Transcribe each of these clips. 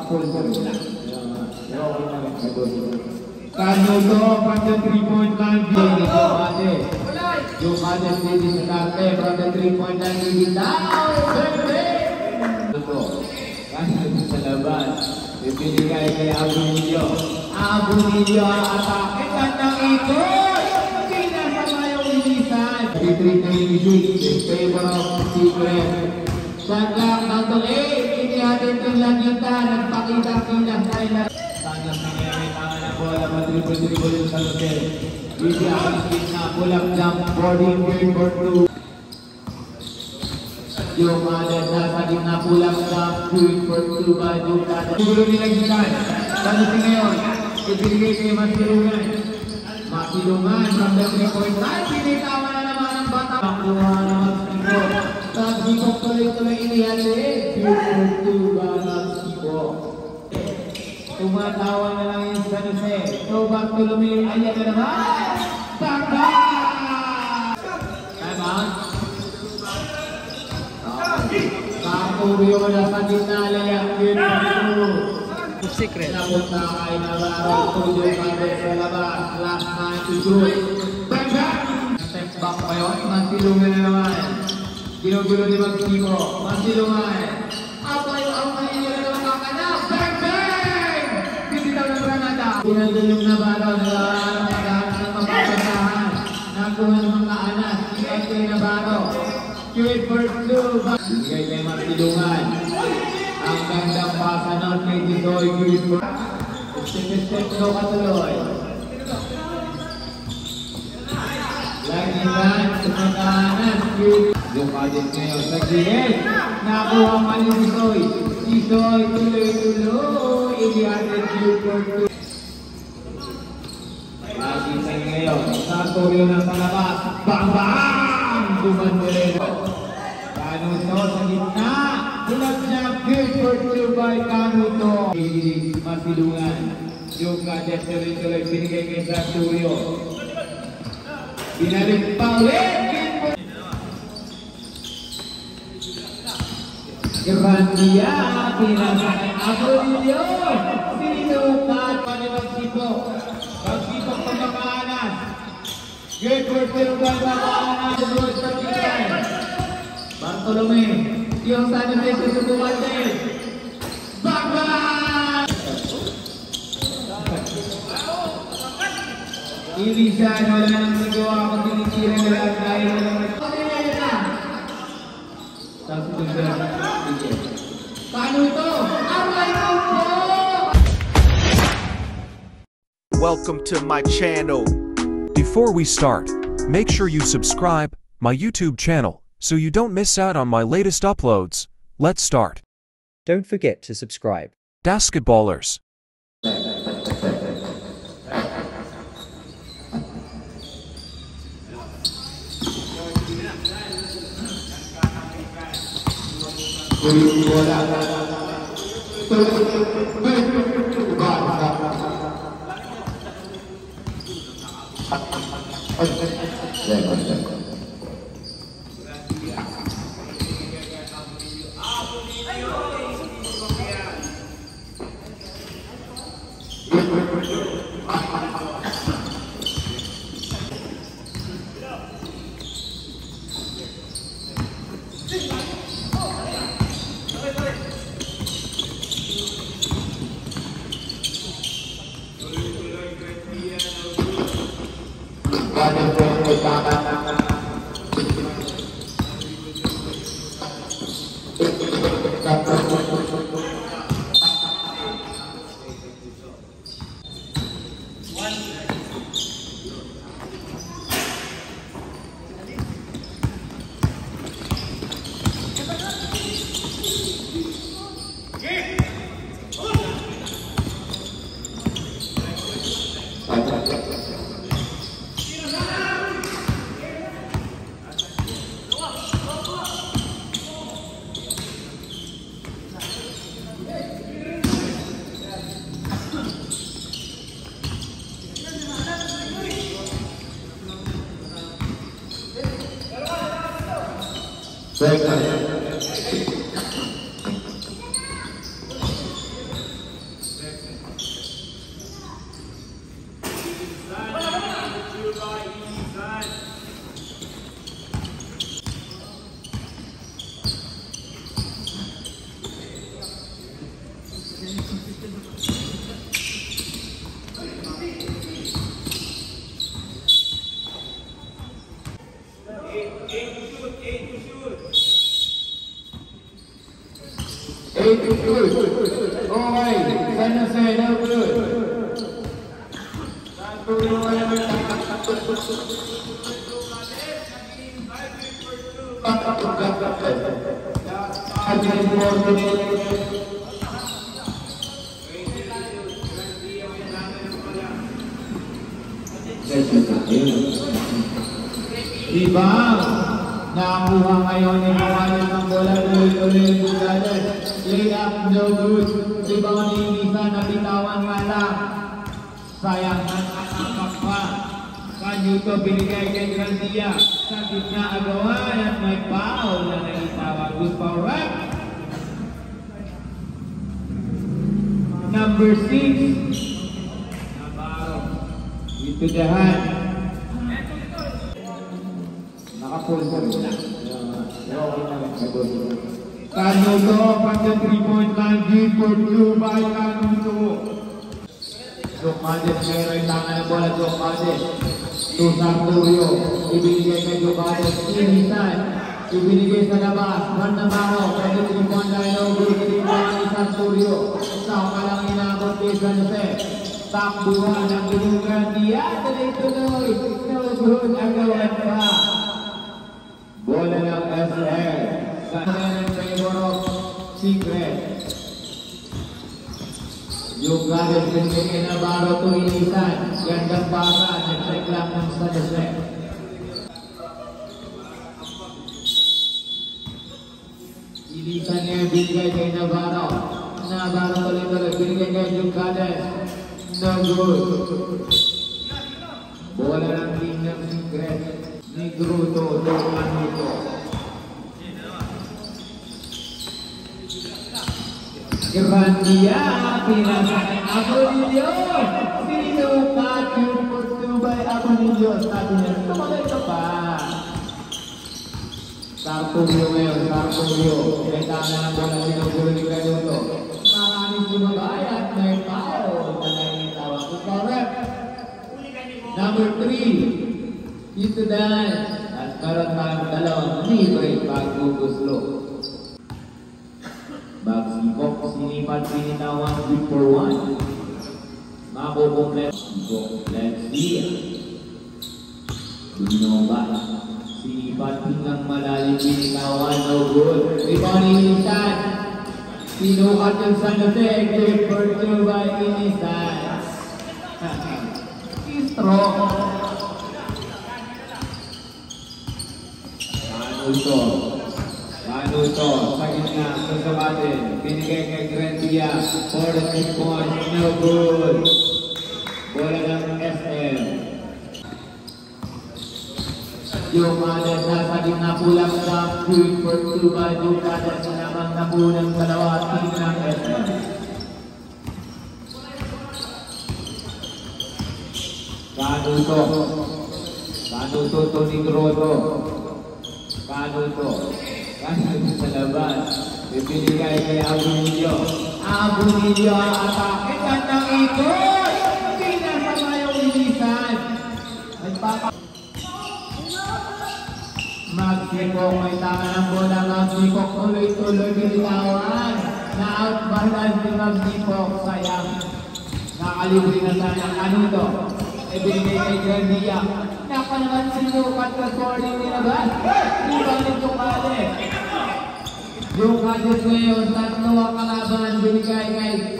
Canuto from the 3-point line. Joe Madden leading the Dante from the 3-point line. Leading down. Canuto sa labas. Ibinigay kay Abunillo. Abunillo atake. Gandang ikot. Pinasama yung ilisan. 3-3-26 in favor of Secret. Gandang ng 8. Inihatid yung langita. Nagpakita-kita tayo na. Sanang nangyari tangan na bola. Madribol-dribol yung sa hotel. Bibia ang na pulang jump. Boarding game for 2. Yung nasa gitna pulang jump. Point for 2 ba yung kada. Gulo nilang gitan. Sanusin ngayon. Ibigay kay Masilungan. Masilungan from the 3-point line. Pinitawa na naman ang bata. Nakuha na Magsiko. Magsiko tuloy-tuloy inihatid. Point for 2 ba Magsiko. Tumatawa na lang yung San Jose. Throwback to Lumir. Ayan na naman. Takba! Time out. Kakuriyo na sa gitna. Layak yun. Secret. Napunta kay Navarro. Tuloy kami sa labas. Last time to shoot. Bang bang! Step back pa yun. Mansilungan na naman. Ginugulo ni Magsiko. Mansilungan. Away nyo na naman ang kanak. Bang bang! Bibitaw ng Granada. Pinandun yung Navarro. Naghahanap ng mapapasahan. Nakuha ng mga anak. Bigay kay Navarro. Trade for 2. Bigay kay Mansilungan. Ang gandang pasa nun kay Tisoy Gilbert. Step daw katuloy. Langitan, sumatahanan. Yung kadit ngayon sa gilid. Nakuha pa ni Tisoy. Tisoy tuloy-tuloy. Inihatid Gilbert. Langitan ngayon. Sartorio na sa labas. Bang-bang! Dumandolero. Canuto sa gitna. Bulag niya Gilbert by Canuto. Masilungan. Yung kadet tuloy-tuloy binigay kay Sartorio. Binalik pa ulit. Grandia. Pinasakay Abunillo. Sinukat pa ni Magsiko. Magsiko pagkakaanas. Gilbert by Makaanas. Gilbert sa gitna. Bartolome. Yung San Jose susubukan din. Baba! Ilisan, wala nang nagawa kung tinitira na lang dahil Welcome to my channel. Before we start, make sure you subscribe my YouTube channel so you don't miss out on my latest uploads. Let's start. Don't forget to subscribe. Basketballers. 8 is good. Okay, San Jose, no good. Rebound. Nakakuha ngayon ni Mawalin ng bola. Tuloy-tuloy yung Bugalan. Lay up, no good. Rebound ni Inisa. Napitawan nga lang. Sayang na nakakap pa. Kanyuto binigay kay Grandia. Sa gitna agawan at may foul na naitawag. Good foul rep. Number 6. Navarro. Ito dahan. Naka-full na. Canuto from the 3-point line. Good for 2 by Canuto. Jokades meron yung tanga ng bola. Jokades. To Sartorio. Ibinigay kay Jokades. Inisan. Ibinigay sa labas. Juan Navarro. From the 3-point line. Good ni Sartorio. Sa kalang inabot kay San Jose. Takbuhan ng binungan niya. Tuloy-tuloy. No good. Agawan pa. Bola ng SL. Sa ng favor of Secret. Yung galing pinigay na Navarro to Inisan. Gandang basa. Nag-check lang ng San Jose. Inisan niya binigay kay Navarro. Navarro tuloy-tuloy. Binigay kay yung galing. No good. Bola ng team ng Secret. Ni Gruto, Dokan nito. Grandia, pinasakay Abonillo. Sinukat yung pagtubay Abonillo. Sabi niya, tumalay ka pa. Sartorio ngayon, Sartorio. Kaya na ng bola sinugulo ni Galuto. Maraming sumabay at may pao. Talagang tawag ko correct. Number 3. Ito dahil at meron tayong dalawang libre pag-guguslo. Bagsipok, sinipan, pinitawan, 3 for 1. Makukumplet. Let's see. Binoba. Sinipan, hinggang malalim, pinitawan, no good. Rebound Inisan. Sinukat yung San Jose. Good for 2 by Inisan. Strong. Canuto, sa gitna, sasabatin, binigay kay Grandia, for the 3 points, no good. Bola ng SM. Yung Ades nasa gitna pulang sa good for 2 by yung Ades sinamang nabulang dalawa, team ng SM. Canuto, Tony Grotto. Canuto sa labas. Ibinigay kay Abonillo. Abonillo ang atake. Gandang ikot. Pinasama yung Inisan. Magsipok. May tama ng bola. Magsipok. Tuloy-tuloy binitawan. Na-outbalance si Magsipok. Sayang. Nakalibre na sana Canuto. Ibinigay kay Grandia. Naka naman sinukat ka scoring nilabas. Ibalik yung Ades. Yung Ades ngayon, tatlo ang kalaban, binigay kay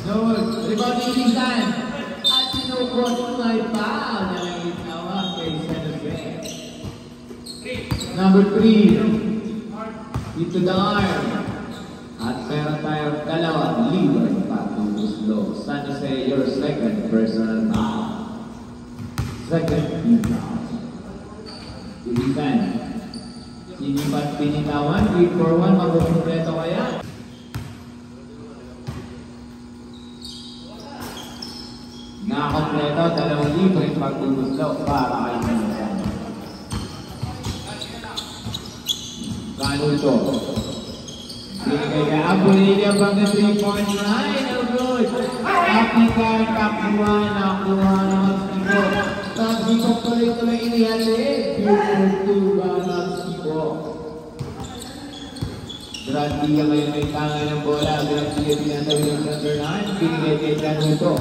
Noel. Rebound ni Inisan. At sinukot may foul na nangitawag kay San Jose. Number 3. Ito Dar. At meron tayong dalawa. Libre pag-guslo. San Jose, your second personal foul. Second foul. Inisan. Sinipat pinitawan. 3 for 1. Mabukumpleto kaya. Nakakompleto. Dalawang libre pag-guslo para kay Inisan. Canuto. Binigay kay Abonillo from the 3-point line. No good. Kapikan, kakuha na Magsipok. Magsipok tuloy-tuloy inihalid. 2 for 2 ba Magsipok. Grandia ngayon may tangan ng bola. Grandia pinatawid ng number 9. Binigay kay Canuto.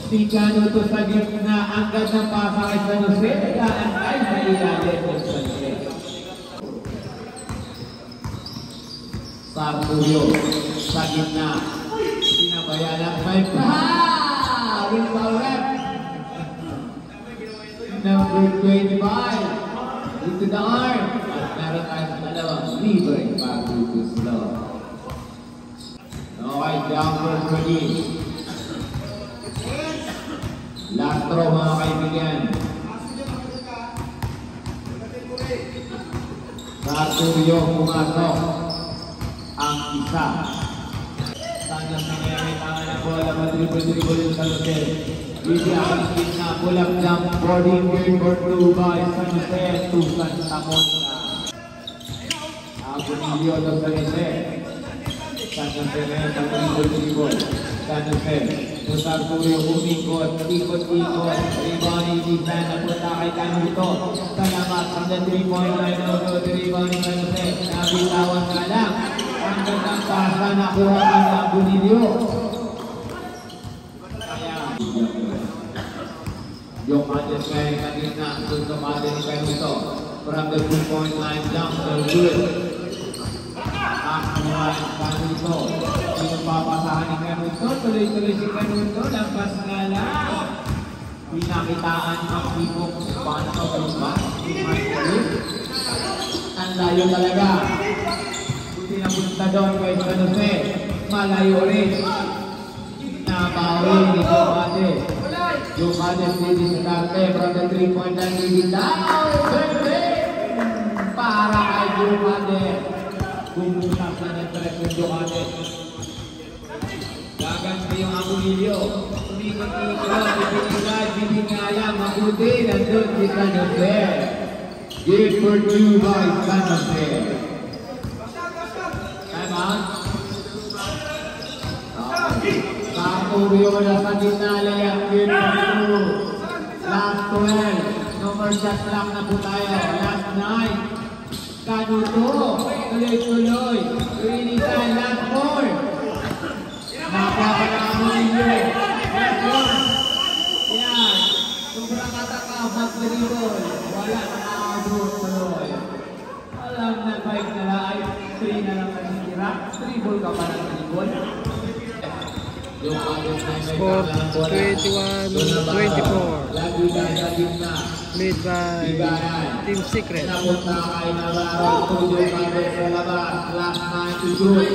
Si Canuto sa gitna. Angkat ng pasa kay San Jose. Naantay sa ilalim ng San Jose. Sarturio sa gitna. Sinabayan ang 5 pa! With foul left. Number 25. Into the arm. At meron tayo sa dalawang libre back to slow. Okay, down for 20. Last throw mga kaibigan. Sarturio pumasok. Ang isa. Sana sa ngayon may tangan ng bola. Madribol-dribol yung San Jose. Bibiyang na pull-up jump. Boarding game for 2 by San Jose. Tusan Tamonda. Abunilio to San Jose. San Jose ngayon sa dribol-dribol. San Jose. So Sarturio umikot. Ikot-ikot. Rebounding defense. Napunta kay Canuto. Salamat from the 3-point line. Auto rebounding San Jose. Nabitawan ka lang. Ang gandang pasa nakuha ka na Abunilio. Yung Mades kaya sa gitna, doon sa Mades ni Canuto. From the 2-point line, jump, so good. Akmuan, Canuto. Pinupapasahan ni Canuto, tuloy-tuloy si Canuto, lampas nga lang. Pinakitaan ang tipong paano ka ba? Ang layo talaga. Buti na punta doon kay San Jose. Malayo rin. Nabawi ni Jomades. Jomades hindi sa darte from the 3-point line. Hindi down. Para kay Jomades. Bumusak na ng tres yung Jomades. Gaganti yung Abunilio. Umikot-ikot. Ibinigay. Binigaya. Mabuti. Nandun si San Jose. Give for 2 by San Jose. Time out. Sarturio na sa gitna, layang game for 2. Last 12. No more shot clock na po tayo. Last 9. Canuto. Tuloy-tuloy. Inisan. Last 4. Napapanamunin nyo. Last 1. Yan. Sobrang katakap. Mag-dribble. Wala na nakakabot tuloy. Alam na 5 na lang. 3 na lang nasitira. Dribble ka pa ng dribble. Score 21-24. Made by Team Secret. Napunta kay Navarro. Tuloy kami sa labas. Last 9 to shoot.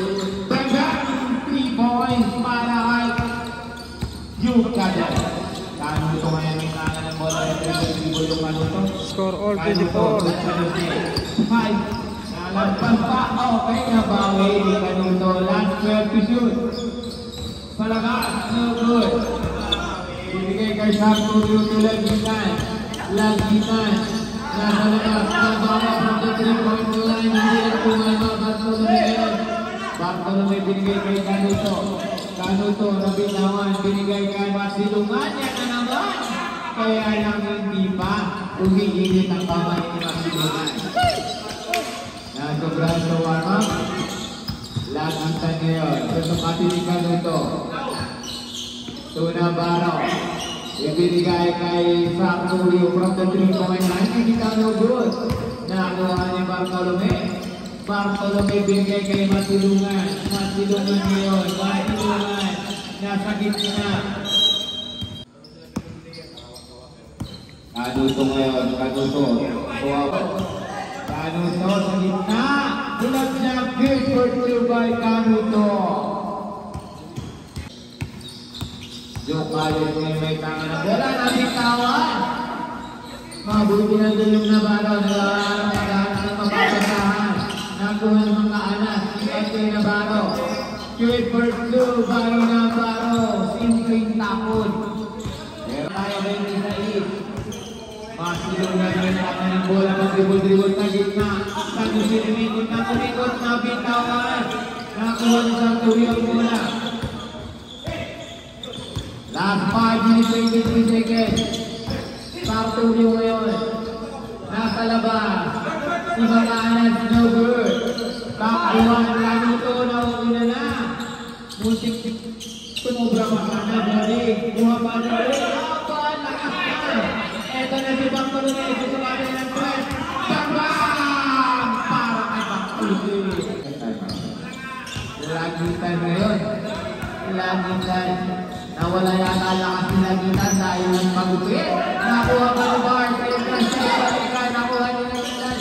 Bang-bang! 3 points para kay Yucatan. Canuto ngayon may tangan ng bola. Dribble yung Canuto. Score all 24. 5. Nalampas pa. Okay, nabawi ni Canuto. Last 12 to shoot. Palabas, no good. Ibigay kay Sarturio to Lagitan. Lagitan. Nasa labas, nabawa from the 3-point line. Hindi na tumama, Bartolome. Bartolome binigay kay Canuto. Canuto, nabitawan, binigay kay Masilungan. Yan na naman. Kaya lang hindi pa. Umiinit ang kamay ni Masilungan. Nasobrang sa warm-up. Lagitan ngayon. Sasapati ni Canuto. Navarro. Ibinigay kay Sarturio from the 3-point line. Hindi ka no good. Nakuha ni Bartolome. Bartolome binigay kay Masilungan. Masilungan ngayon. Masilungan. Nasa gitna. Canuto ngayon. Canuto. Canuto sa gitna. Pull-up jump. Good for 2 by Canuto. Jomades ngayon may tangan ng bola. Nabitawan. Mabuti na doon yung Navarro. Naghahanap ng mapapasahan. Nakuha ng mga anak. Kay Navarro. Good for 2 by Navarro. Simpleng tapon. Pero tayo rin ni Said. Masilungan ngayon tangan ng bola. Mag-dribble-dribble sa gitna. Tago sinimikot na kumikot. Nabitawan. Nakuha ng Sarturio ang bola. Last 5 minutes, 23 seconds. Sarturio ngayon. Nasa labas. Si Maganas, no good. Back to 1, Musik tumubra makana balik. Kuha pa rin ulit. Apan, nakasal. Eto na si Bang Coronel. Susumali ng press. Bang! Para kay Bang Coronel. Lagitan ngayon. Lagitan. Nawala yata lakas ni Lagitan dahil ng pagupit. Nakuha pa ni Bart. Kayo press na balikan. Nakuha ni Lagitan.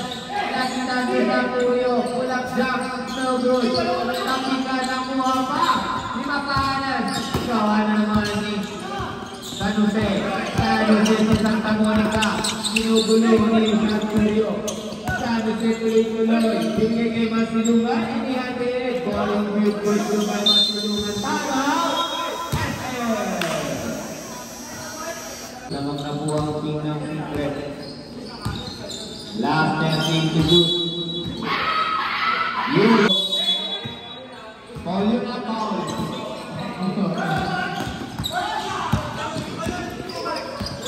Lagitan din ang tuyo. Pulang jump. No good. Lagitan nakuha pa. Di makahanan. Gawa naman ni San Jose. San Jose sa Santa Monica. Ginugulo ni San Julio. San Jose tuloy-tuloy. Bigay kay Masilungan. Inihatid. Balong beautiful to kay Masilungan. Tama! Lamang nabuha ang team ng Secret. Last 10 team to do. Yun. Paul yun na Paul.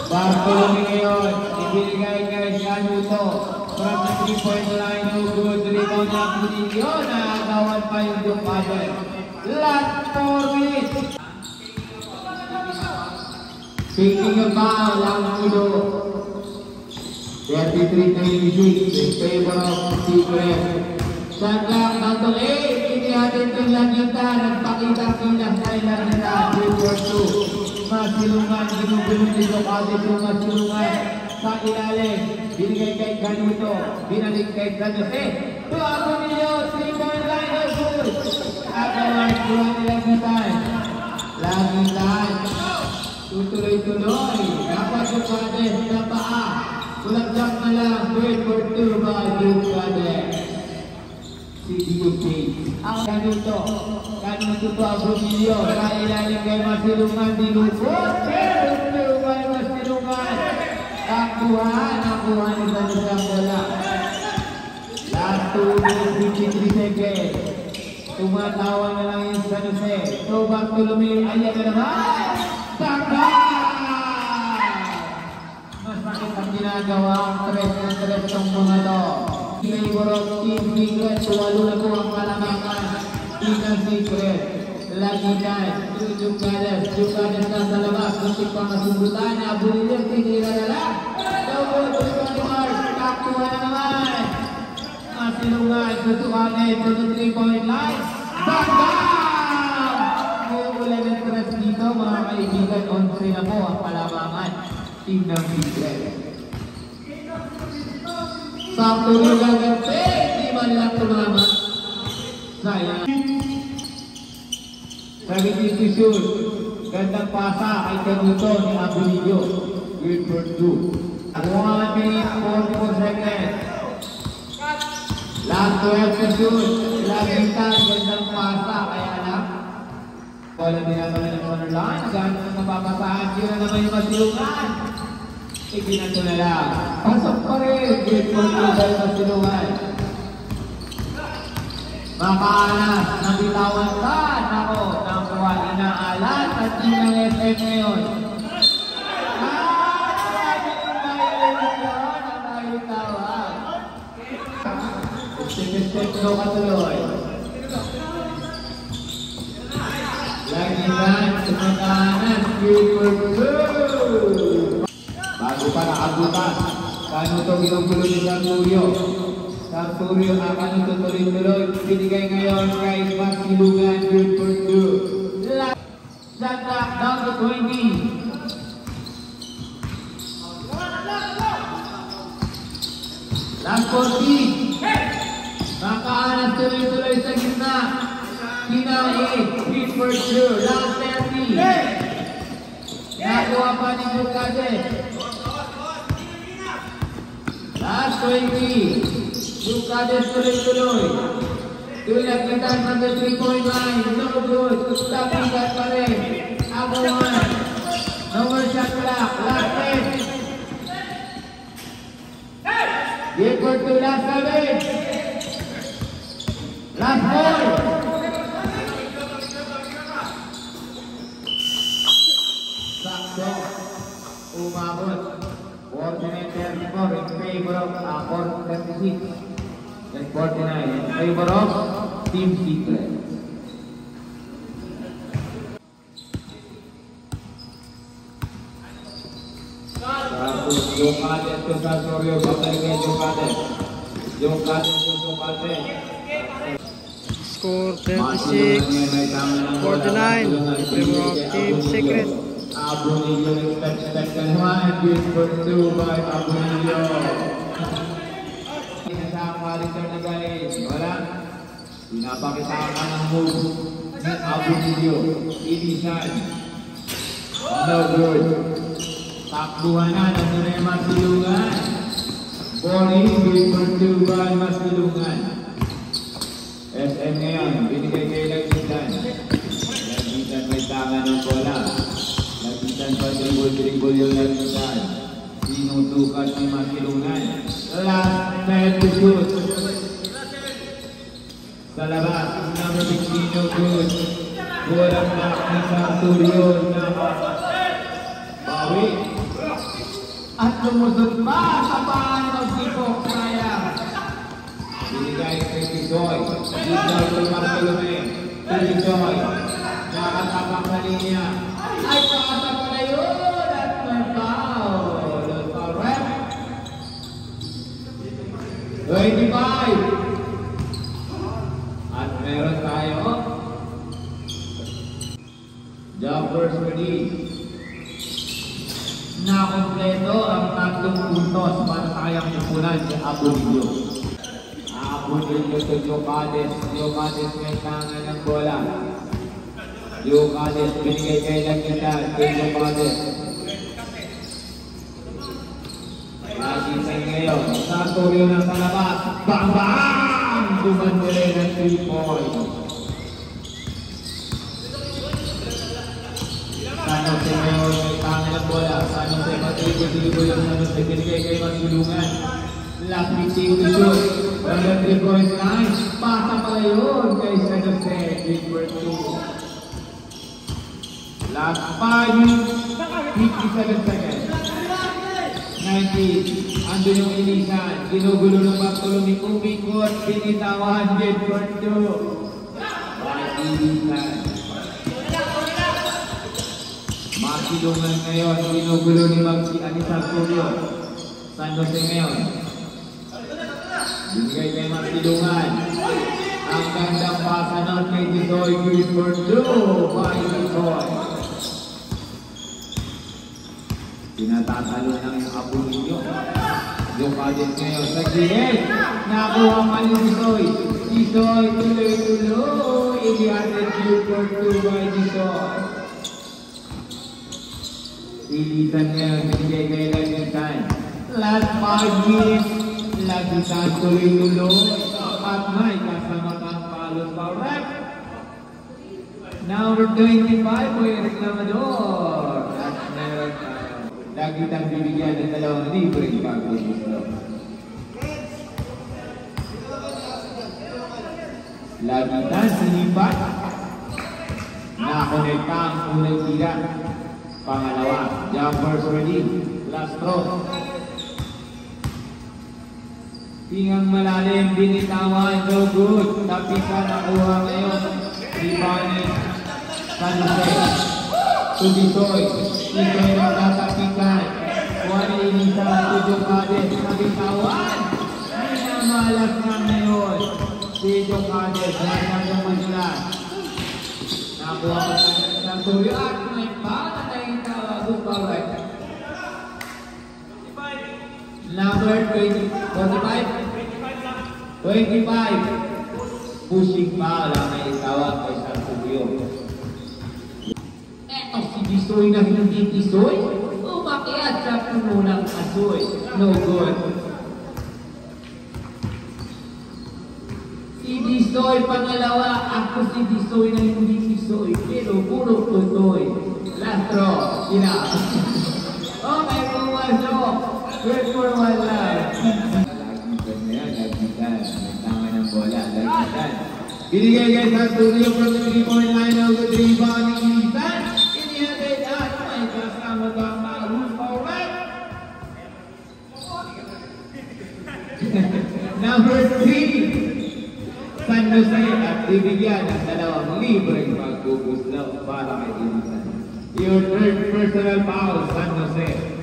Bartolome ngayon. Ibigay kay Canuto. From the 3-point line. No good. Rebound na Punilio. Nakagawan pa yung Ducade. Last 4 minutes. Speaking of foul, ang ulo. 33-26 in favor of Secret. Sandang Tantong 8. Inihatid yung Lagitan. Nagpakita-kita sa ilan nila. 2-4-2. Masilungan. Ginugulong ni Ducade yung Masilungan. Sa ilalim. Binigay kay Canuto. Binalik kay San Jose. Tuwapo niyo. 3-point line. No good. Agawas. Tuwa ni Lagitan. Lagitan. Tutuloy-tuloy. Dapat Ducade na paa. Kulagdak na lang. 2-4-2 by Ducade. Si DUP. Ang Canuto. Canuto to Abrumilio. Sa ilalim kay Masilungan. Dinukot. 2-2 by Masilungan. Nakuha ni San Jose ang bola. Last 2 minutes 53 seconds. Tumatawa na lang yung San Jose. So back to Lumir. Ayan na naman. Masakit ang ginagawa ang tres na tres ng mga to. Favor of Team Secret. Tuwalo na po ang kalamangan. Team Secret. Lagitan. Ducades. Ducades na sa labas. Muntik pang nasubutan. Abulilip. Tinira na lang. Double. Kakuha na naman. Masilungan. Tutukanin. To the 3-point line. Bang! Mula ng tres dito mga kaibigan. 11 na po ang palamangan. Team ng Secret. Sakto nyo gagante. Di man lang tumama. Sayang. Sa restitution. Gandang pasa kay Canuto ni Abulillo. Good for 2. 1 minute 44 seconds. Last 12 to shoot. Lagitan. Gandang pasa. Kaya lang. Wala din naman ng corner line. Gano'n napapasahan. Yun na naman yung Masilungan. Ikinato na lang. Pasok pa rin. Good for 2 by Masilungan. Makaanas. Nabitawan ka. Nako. Nakuha. Inaalas. At team ng SM ngayon. Step no katuloy. Lagitan, tumatahanan, Super 2. Bago pa nakabutas. Canuto ginugulo ni Sarturio. Sarturio ang Canuto tuloy-tuloy. Binigay ngayon kay Masilungan, Super 2. Shot clock down to 20. Last 14. Makaanas tuloy-tuloy sa gitna. Kinain. Hit for sure. Last 30. Nakuha pa ni Ducade. Last 20. Ducade tuloy-tuloy. Tuloy-tuloy from the 3-point line. No good. Tapigat pa rin. Agawan. No more shot clock. Last 10. Hit for 2. Last 7. Last 4. Sakto. Umabot. 49-34 in favor of 36 and 49 in favor of Team Secret. Tapos Jocades to sa Sorio, babalik kay Jocades. Jocades to Jocades. Score 36-49 in favor of Team Secret. Abunillo nag-step ka naman. Good for 2 by Abunillo. Sinasama rin siya na guys. Wala. Pinapakita ka ng move ni Abunillo. Ilisan. No good. Takbuhan na. Nandun na yung Masilungan. Bowling. Good for 2 by Masilungan. SM ngayon. Binigay kay Lagitan. Lagitan may tanga ng bola. Lagitan pa dribble yung Lagitan. Sinutukan ni Masilungan. Last time to shoot. Sa labas, number 15 no good. Walang block ni Sarturio na bawi. At lumusot pa sa paan ng Sipok. Sayang. Binigay kay Tisoy. Tisoy kay Bartolome. Tisoy. Nakatapak na linya. Ay, pakasa pa na yun. At may foul. Foul rep. 25. At meron tayo. Jumpers ready. Nakompleto ang 3 puntos para sa kayang pupunan si Abunillo. Abunillo to Jocades. Jocades may tangan ng bola. Jocades binigay kay Lagitan. Kay Jocades. Lagitan ngayon. Sartorio na sa labas. Bang bang! Dumandere ng 3 points. San Jose ngayon may tangan ng bola. San Jose matrigo yung San Jose binigay kay Masilungan. Last 15 to shoot. From the 3-point line. Pasa pala yun kay San Jose. Big for 2. Last 5 minutes, 57 seconds. 90. Ando yung Ilisan. Ginugulo ng Bartolome. Umikot. Binitawan. Big for 2. By Ilisan. Masilungan ngayon. Ginugulo ni Sarturio. San Jose ngayon. Binigay kay Masilungan. Ang gandang pasa nun kay Tisoy. Good for 2 by Tisoy. Tinatatalo ng Abunillo. Jocades ngayon sa gilid. Nakuha pa ni Tisoy. Tisoy tuloy-tuloy. Ilihatid good for 2 by Tisoy. Ilisan ngayon. Binigay kay Lagitan. Last 5 minutes. Lagitan tuloy-tuloy. At may kasama kang palos pa rep. Number 25 po yung reklamador. At meron tayo. Lagitan bibigyan ng 2 libreng pag-ibuslo. Lagitan sinipat. Nakonekta ang unang tira. Pangalawa. Jumpers ready. Last throw. Tingang malalim, binitawan, no good. Tapisan nakuha ngayon. Rebounding. San Jose. To Tisoy. Tisoy ang tatapikan. Juan Ilisan to Jocades. Nabitawan. Minamalas na ngayon. Si Jocades. Nasa Manila. Nakuha pa sa Sartorio. At may bala na yung tawag. Correct. Number 25. Pushing foul ang may tawag kay Sartorio. Eto si Tisoy na hindi Tisoy. Umakyat sa puno ng asoy. No good. Si Tisoy pangalawa. Ako si Tisoy na hindi Tisoy. Pero puro tutoy. Last throw. Sila. Okay, pumasok. Good for 1 life. Lagitan na yan, Lagitan. Tama ng bola, Lagitan. Binigay kay Sartorio from the 3-point line of the rebound ni Ilisan. Inihatid at may kasama kang Marus Paulet. Number 3. San Jose at bibigyan ng 2 libreng pagpupuslaw para kay Ilisan. Your third personal foul, San Jose.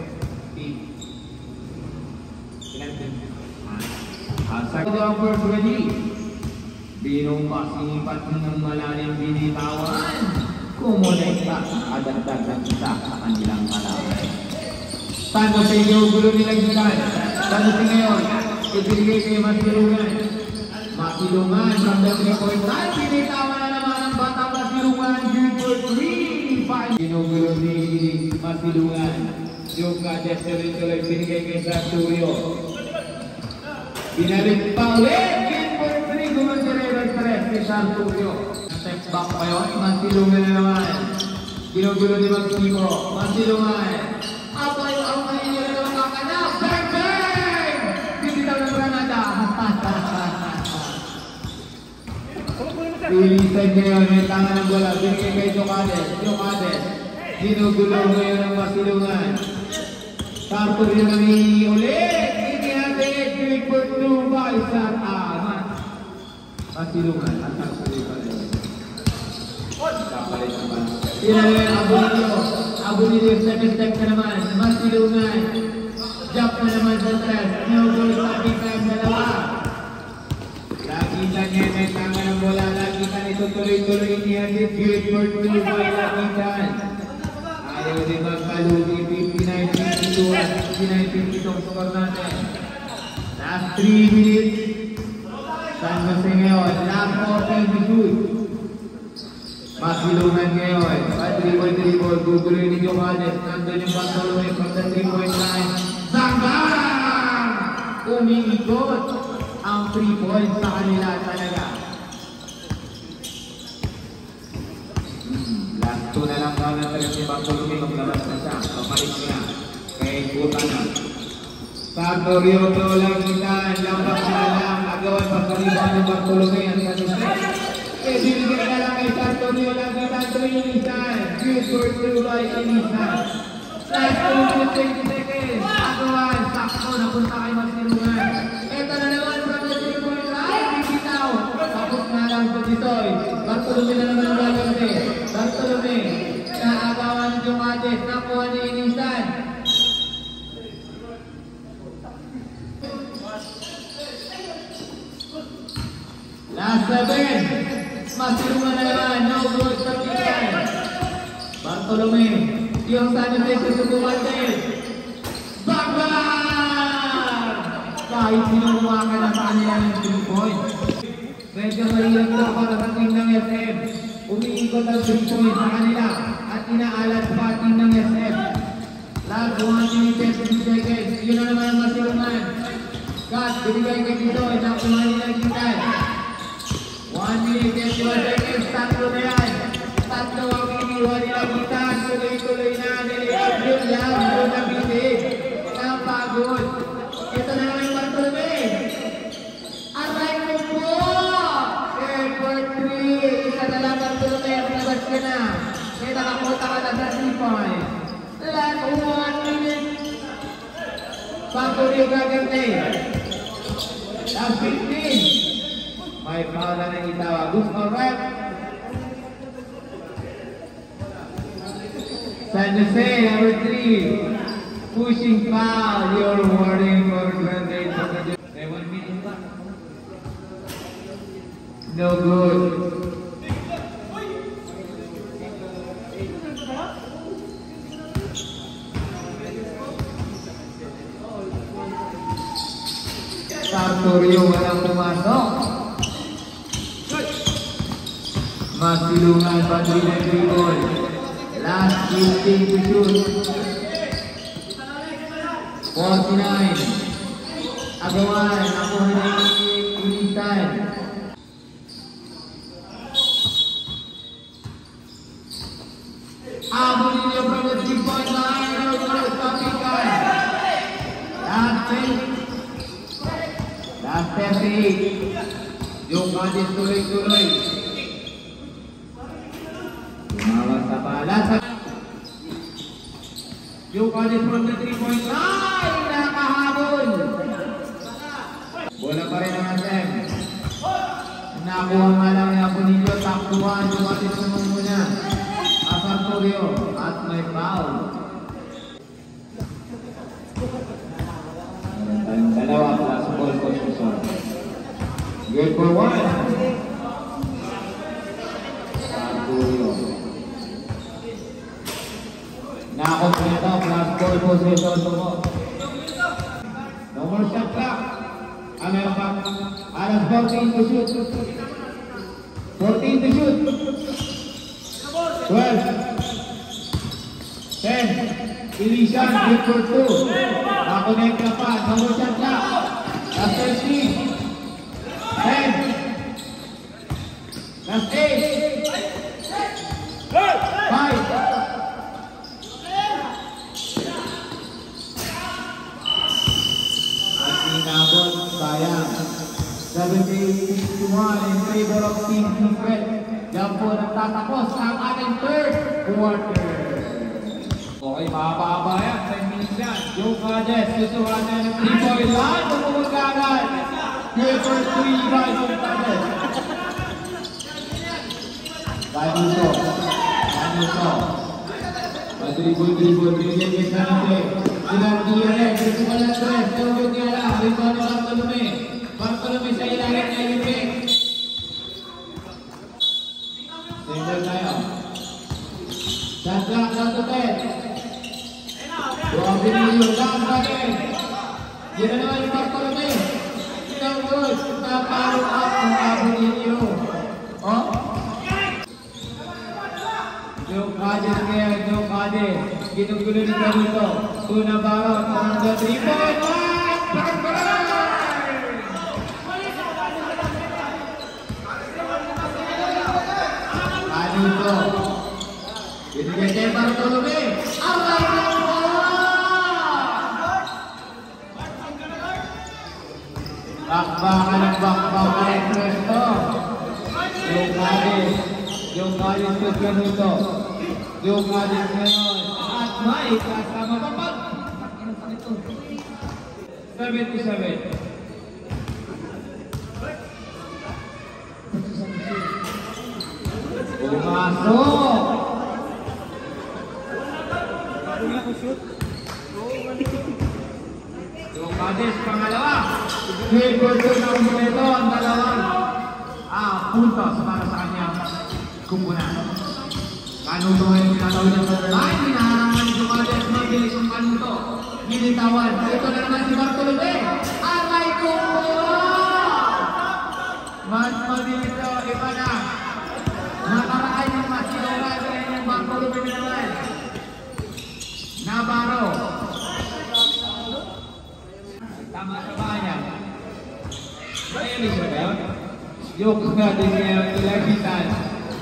Sa jumpers ready. Binumpa, sinipat ng malalim binitawan. Kumonekta, adagdag ng isa sa kanilang kalaban. San Jose gulo nilang gitan. San Jose ngayon, ibigay kay Masilungan. Masilungan from the 3-point line. Binitawan na naman ang batang Masilungan. Good for 3. Ginugulo ni Masilungan. Yung kades tuloy-tuloy binigay kay Sarturio. Binalik pa ulit. Good for 3. Gumantirero-tres kay Sarturio. Step back pa yun. Masilungan na naman. Ginugulo ni Magsico. Masilungan. Abay, ang kanina na naman kakanap. Bang, bang! Bibitaw ng Granada. Release ngayon. May tanga ng bola. Binigay kay Jocades. Jocades. Ginugulo ngayon ang Masilungan. Sarturio na ni ulit. Inihatid. Good for 2 by Saraman. Masilungan. At Sarturio pa rin. Kapalit naman. Tinalayan Abunilio. Step na naman. Masilungan. Jump na naman sa tres. No-goal sa big-time dalawa. Lakitan niya may tanga ng bola. Lakitan ito tuloy-tuloy inihatid. Good for 2 by Lakitan. Ayaw din magpalugi. 59-52 at 59-52 ang score natin. Last 3 minutes. San Jose ngayon. Last 14 to shoot. Masilungan ngayon. 3-point guguloy ni Jocades. Nandun yung Bartolome from the 3-point line. Zangang! Umiikot ang 3 points sa kanila talaga. Last 2 na lang daw na talaga si Bartolome. Maglabas na siya. Papalit niya. Kaya ikuta na. Sarturio lang kita. Lambak na lang. Agawan pagkaliban ng Bartolome. Ang satisfay. Binigay na lang kay Sarturio lang kita. 3 inisan. Good for 2 by inisan. Last 20 seconds. Agawan. Sakto. Napunta kay Masilungan. Ito na naman from the 3-point line. Bibitaw. Tapos na lang sa Titoy. Bartolome na naman ang lalagay. Bartolome. Naagawan ng Jocades. Nakuha ni inisan. Last 7. Masilungan na naman. No good sa bigay. Bartolome. Yung San Jose susubukan din. Bang-bang! Kahit sinubukan na sa kanila ng 3 points. Medyo mahirap na para sa team ng SM. Umiikot ang 3 points sa kanila. At inaalat pa team ng SM. Last 1 minute 10 seconds. Yun na naman ang Masilungan. Cut. Binigay kay dito. Nakuha nila gitan. 1 minute 21 seconds. Tatlo na yan. Tatlo ang iniwan nila gitan. Tuloy-tuloy na. Nililip yun lang. Yun na bitig. Napagod. Ito na naman yung Bartolome. Aray mo po. Airport 3. Isa na lang Bartolome. Labas ka na. May nakapunta ka na sa 3 points. Last 1 minute. Sarturio gagante. Last 15. May pahala na itawa. Gusto rep. San Jose, number 3. Pushing foul. You're warning for granted. 7 minutes pa. No good. Sarturio walang pumasok. Masilungan pa 3 ball. Last 15 to shoot. 49. Agawan. Nakuha na yung inisan. Abunilio from the 3-point line. No good. Topican. Last 10. Last 38. Jocades tuloy-tuloy. Tumawag sa balas. Jocades from the 3-point line. Nakahabol. Bola pa rin ang atem. Nakuha nga lang ni Abunilio. Taktuan. Jocades naman muna. Sarturio. At may foul. Dalawa plus ball position. Number 1. Nakakompleto, plus 4 possession mo. No more shot clock. Meron pa. Alas 14 to shoot. 14 to shoot. 12. 10. Ilisan, good for 2. Nakakonect na pa. No more shot clock. Last 13. 10. Last 8. 5. Inabot, sayang. 78-61 in favor of Team Secret. Yan po nagtatapos ang ating third quarter. Okay, mahaba yan. 10 minutes yan. Joe Cades, susuhan na ng 3-point line. Pumulgaran. Good for 3 by Joe Cades. Kanuso. Dribble. Binigyan sa natin. Sinardiyan. Susuhan na 3. Tawag niya lang. Rito ni Bartolome sa ilalim niya yung pick. Single tayo. Shot clock down to 10. Buwang binigyan. Last again. Yun na naman yung Bartolome. Down good. Naparo up ng abo ninyo. Oh? Joe Cades. Ginugulo ni Carito. Tuna Barot. From the 3-point line. Carito. Binigyan kay Bartolome. Away na bola! Bakbakan ng bakbakan ng Presto. Joe Cades to Carito. Joe Cades ngayon. At may kasama pa pa. 77. Pumasok! Joe Cades, pangalawa. Good for 2 na umunito ang dalawang puntos para sa kanyang kumpunan. Kanuto ay pinatawid ng line. Hinaharangan Joe Cades, mabilis ang kanuto. Ginitawan. Ito na naman si Bartolome. Aray ko po! Mas mabilis ito. Iba na. Nakaraan yung mas. Sinurad rin yung Bartolome na naman. Navarro. Tama sa ba niya? Mayalis ba yun? Joke nga din ngayon.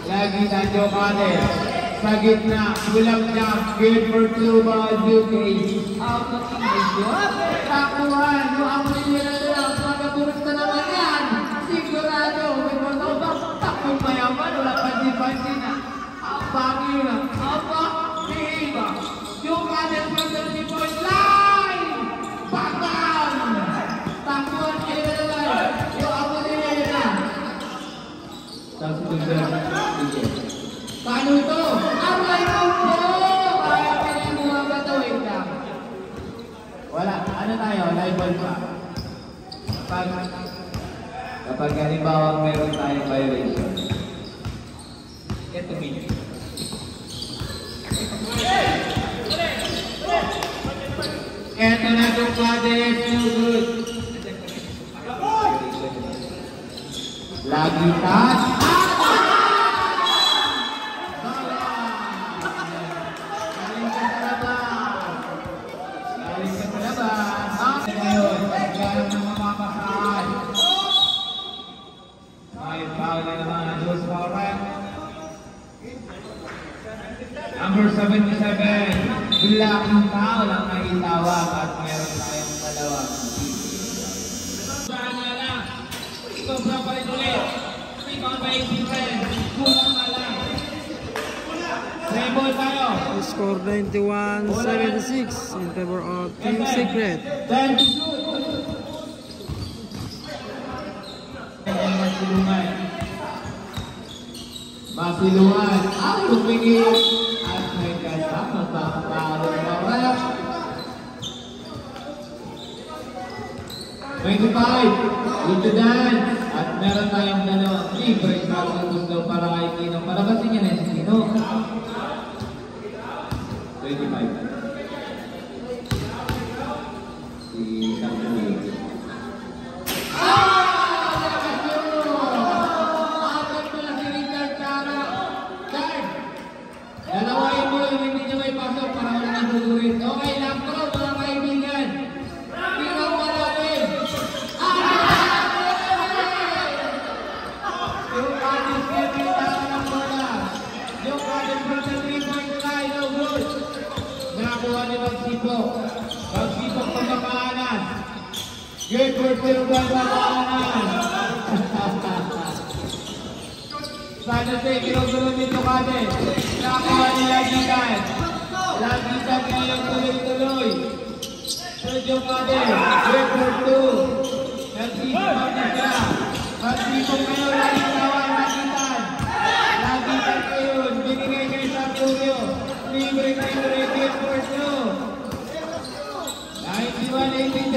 Lagitan Joe Cades. Sa gitna, bulang jump, good for 2 by UK. Out of English. Takuhan, yung amoy nila lang, pagkaturot na naman yan. Sigurado, may mga takong mayaman, wala pa di-pansin na. Pangina, hihiba. Yung Cades from the 3-point line. Bakang! Takuhan kayo na naman, yung amoy nila lang. Tapos paano ito? Aray ko po! Kaya pinagawa ba ito? Wait lang. Wala. Ano tayo? Live ball pa. Kapag halimbawa meron tayong violation. Ito minute. Ito na Joe Cades. No good. Lagi touch. Number 77, bilang tao lang na itawag at meron tayong dalawang saan na lang, sobra pa rin ulit, ikaw ba yung difference, kulang na lang. Treble tayo. Score 91-76 in favor of Team Secret. 10 to shoot. Masilungan ang tumingin at may kasama pa parang mawala. 25, Ito Dan at meron tayong dalawang libre bagong gusto para kay Kino. Palabasin niya na si Kino. 25. Si Sandy. Dalawain mo yung hindi nyo may pasok para wala nang dudurin. Okay lang po mga kaibigan. Tingnan mo natin. Yung ating Kevin tama ng bola. Yung ating from the 3-point line. No good. Nakakuha ni Magsipok. Magsipok pagkakaanan. Good for Phil pagkakaanan. Sana siya, kinugulo nito kade. Nakakuha ni Lagitan. Lagitan ngayon tuloy-tuloy. Sergio Kade, great for 2. Nagsipon na siya. Magsipon ngayon, Lagitan, Lagitan. Lagitan ngayon, binigay kay Sarturio. Libre kayo, great for 2. 91-82.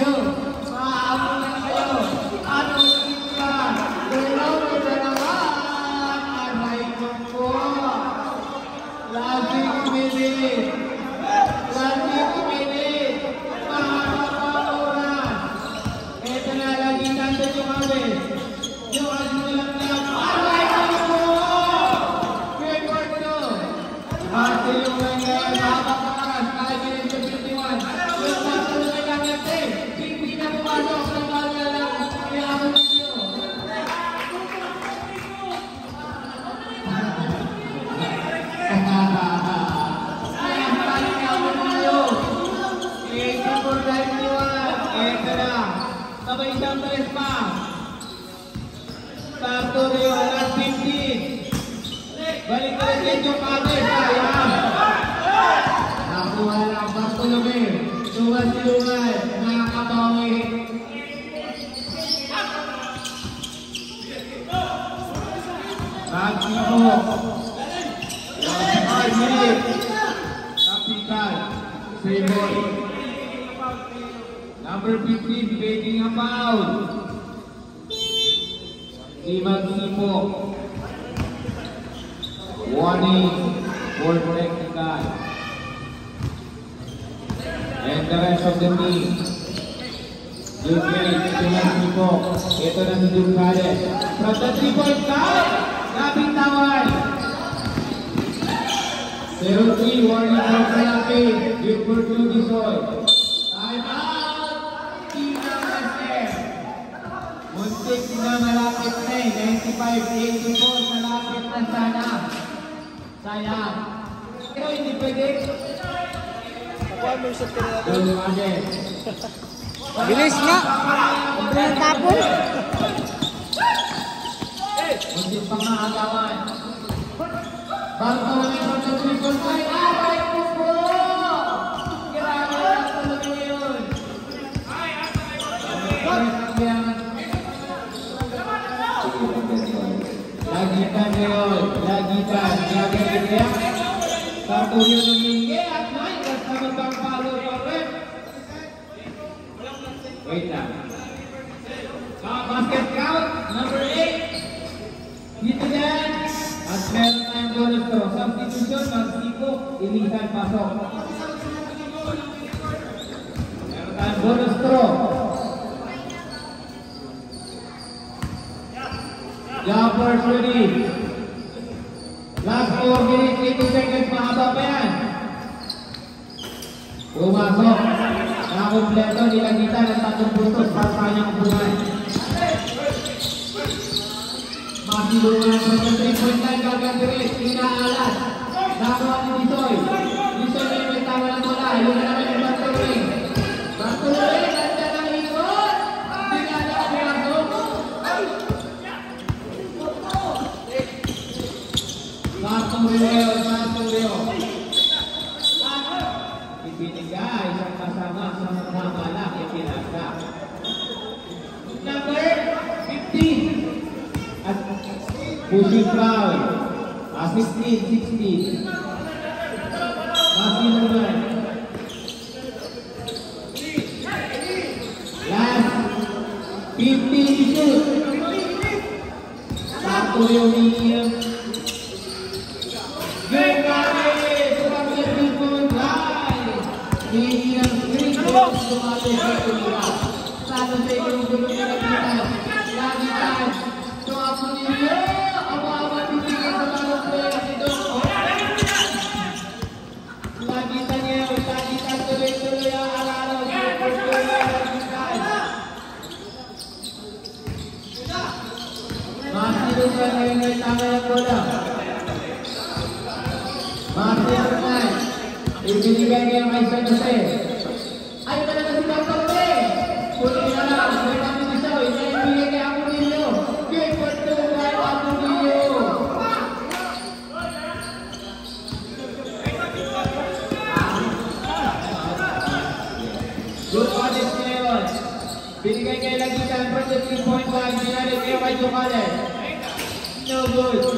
Maamon na kayo. Anong kita? Galaw na naman. Lagi kumilit. Makakapamuran. Ito na lagi nandun yung amin. Yung asin na lang na. Aray ko po! Great work to. Ate yung nangyayari. Makakaparas. Kaibigan sa 51. Yung master na nangyayari. Hindi na pumasok sa mga lang. Kaya ako ninyo. Sabay isang tres pa. Sarturio, alas 15. Balik ka rin yung kader. Nakuha lang Bartolome. Lungan-lungan. Nakakabawi. Magsipok. Ay, milit. Kapitan. Seymour. Number 15, begging a foul. Si Magsipok. Warning for technical. And the rest of the team. Duke, si Magsipok. Ito na si Duke. From the 3-point line, nabitawan. 0-3, warning for penalty. Duke for 2, Gisoy. Time out! Muntik na malapit na eh. 95-84, malapit na sana. Sayang. Pero hindi pwede. Tulong agad. Bilis nga. Ang tapon. Muntik pang nakagawan. Bago na may pagkatripon tayo. Aray ko po! Grabe na talaga yun. Lagitan ngayon, lagitan, gagawin. Sarturio ng hingi at Mike, kasama bang follow for rep? Wait lang. Basket count, number 8. Dito yan. At meron tayong bonus throw. Substitution, Magsipok, ilisan pasok. Meron tayong bonus throw. Jumpers ready. Last 4 minutes, 80 seconds, mahaba pa yan. Pumasok. Nakakompleto, nilagitan ng 3 puntos para sa kanyang upunan. Masilungan sa 3-point line, gagawin. Inaalat. Nakakuha ni Bisoy. Bisoy na yung may tama ng bola. Yung naman yung Bartolome. Bartolome, ganda ng ikot. Hindi nga nakapasok. Sarturio. Ibinigay isang kasama sa mga malak yung pinagka. Number 15. At pushing foul. 16. Masilungan. Last 15 shoot. umiiyak. Game natin! Sumabit yung puntlay! Umiiyak, green box, sumabit yung puntlay. Sano sa ikaw-gulo na nagitan. Lagitan. So ako niyo, ama-ama titigil sa balong player ito. Lagitan niyo, lagitan tuloy-tuloy ang araw. Masilukan ngayon ay tama ng bola. Masilukan. Ibinigay niya kay San Jose. Ay talaga si Pagpagpe. Kunin na lang. May kami isa. Ibinigay kay Amunillo. Game for 2 by Amunillo. Good audit ngayon. Binigay kay Lagitan for the 3-point line. Binalik kayo kay Jokales. No good. Ito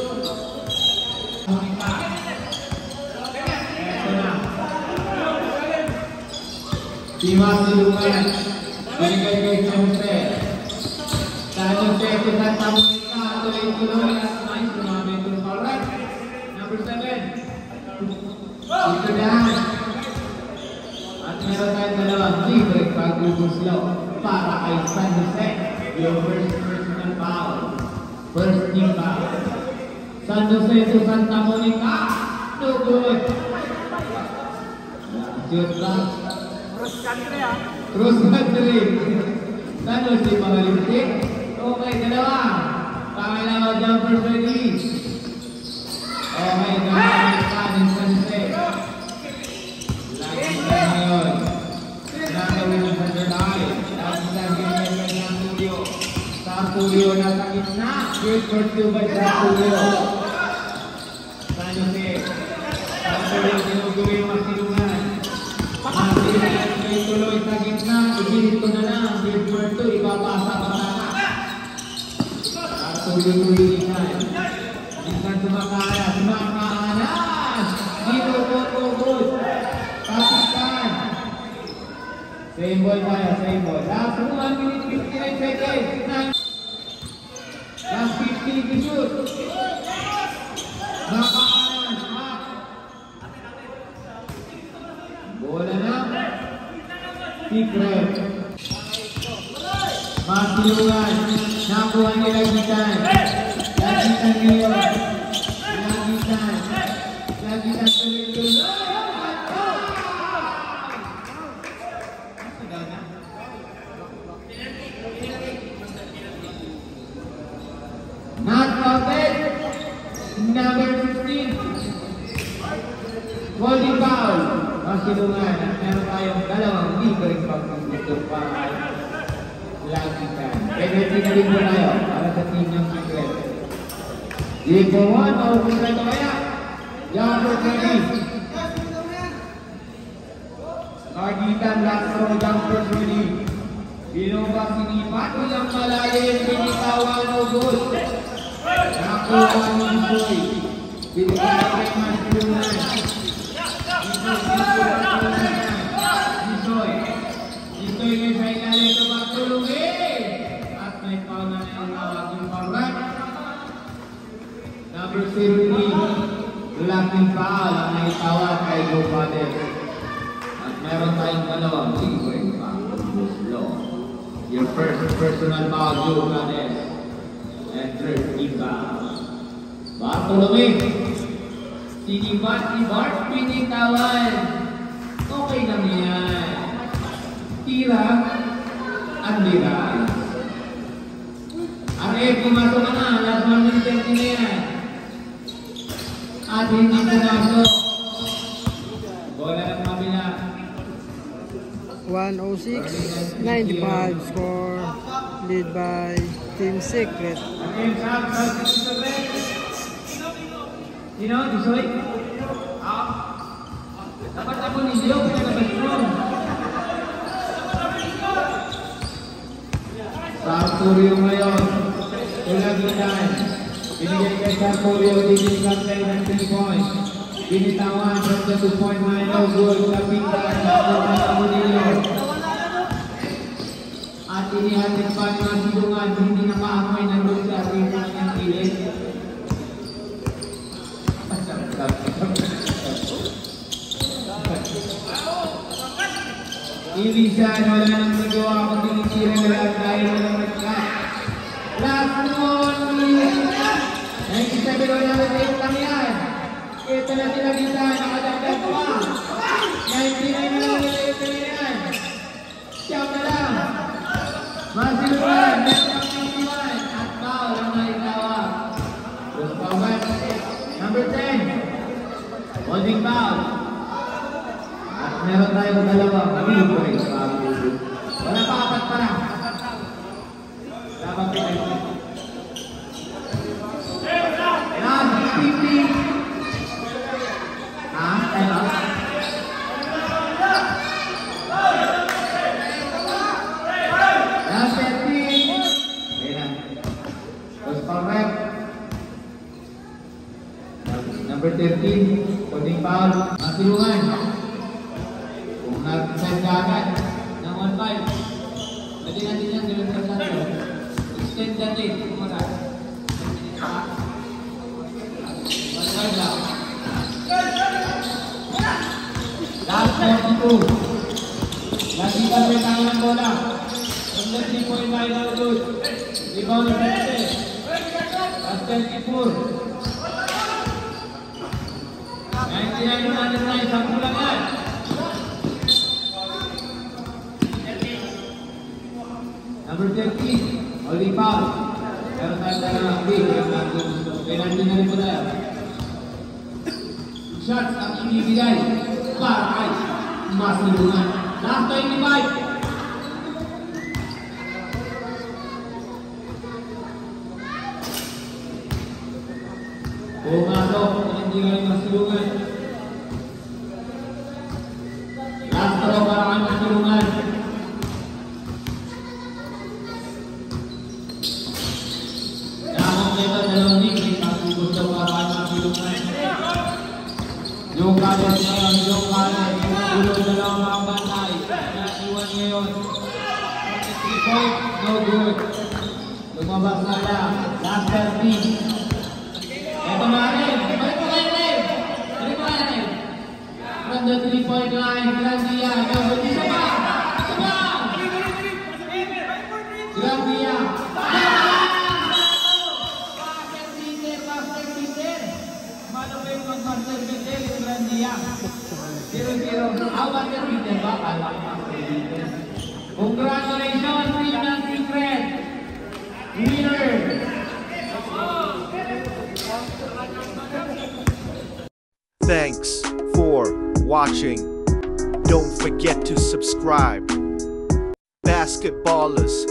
na. Si Masilukan. Binigay kay San Jose. San Jose, kita tamu kita. Tuloy-tuloy at nice. Sumami ito ng foul line. Number 7. Ito na. At meron tayong dalawang libre pag-ubuslo para kay San Jose. Yung first personal foul. First team foul. San Jose to Santa Monica. No good. Shoot lang. Cross country ah. Cross country. San Jose mabalitik. Okay, dalawa. Pangalawa jumper ready. Okay, dalawa pa din San Jose. Lagi na ngayon. Nagawin ng Sandalay. Lagi na ganyan ng Julio. Julio nasa gitna. Good for 2 by Julio. San Jose. San Jose ginuguloy yung Masilungan. Masilungan tuloy sa gitna. Iginit ko na lang. Good for 2. Ipapasa pa na. Tuloy-tuloy ikan. Ikan sumakaya. Sumakaanas. Dito po. Papikan. Same ball tayo. Same ball. Last 1 minute 59 seconds. Last 50 to shoot. Nakaanas. Bola na. Secret. Masilukan. Nakuha ni Lagitan. Lagitan ngayon. Lagitan tuloy-tuloy. Not counted. Number 15. Holding foul. Masilungan. At meron tayong dalawang libre pag-gusto pa. Lagitan. Pwede na rin mo tayo para sa team ng Secret. Dito 1. Maupos na ito kaya. Jumper ready. Lagitan. Last throw. Jumper ready. Binova sinipat. Walang malalim. Binitawan. No good. Nakuha ni Isoy. Binigay kay Masilungan. Isoy ngayon sa ilalim. Tumatulungin. At may foul na yung nawagin foul. Number 03. Laking foul ang naitawag kay Jokales. At meron tayong dalawang libre pang-buslo. Your first personal foul, Jokales. And third team foul. Bartolome. Sinibat ni Bart pinitawan. Okay lang yan. Tira. Andiran. Arep, pumasok ka na. Last 1 minute 30 na yan. At hindi pumasok. Bola ng kabila. 106-95 score. Lead by Team Secret. Sino? Isoy? Dapat ako ninyo, pinagabasyon. Sartorio ngayon. Ulagitan. Binigay kay Sartorio, dinilikan kayo ng 3 points. Binitawan from the 2-point line. No good. Kapitan. Amunillo. At inihatid pa ni Masilungan. Hindi na maamoy ng doon sa ating ng kilit. Ilisan, wala nang nagawa kundi isira na lang dahil walang nag-cut. Last one, Ilisan. 97 wala na lang yan. Ito na sila kita, nakadagdag pa. 99 na lang ito yan. Siyam na lang. Masiluan, next up 51. At foul ang naitawag. Number 10. Holding foul. At meron tayong dalawa. Kamilog ko rin. Wala pa, apat pa lang. Dapat pinag-ito. Last 50. Time out. Last 15. Ayan. Post foul rep. Number 13. Holding foul. Masilungan. Kung nag-send ka agad ng 1-5. Pwede natin yan gawin sa natin. Extend natin. Kumaga. 1-5 lang. Last 42. Lagi ka may tayo ng bola. From the 3-point line out good. Rebound na 20. Last 24. 99 natin na isang kulangan. Number 13. Holding foul. Meron tayo ng big. Penalty na rin po tayo. Shots ang ibibigay para ay Masilungan. Last 25. Pumasok, hindi ka rin Masilungan. Last throw para kay Masilungan. Damang nito, dalawang ning, masibot daw para kay Masilungan. Yung kalit ngayon, yung kalit, ulo dalawang mga bantay, naiwan ngayon. 3 point, no good. Lumabas na lang, last 30. Ito na rin, balik mo kayo rin. Balik mo kayo rin. From the 3-point line, Grandia, gawin isa pa. Isa pa. Grandia. Malapit mag-master beater, Grandia. 0-0. How about the beater ba? Congratulations, Team ng Secret. Winner. Thanks for watching. Don't forget to subscribe. Basketballers.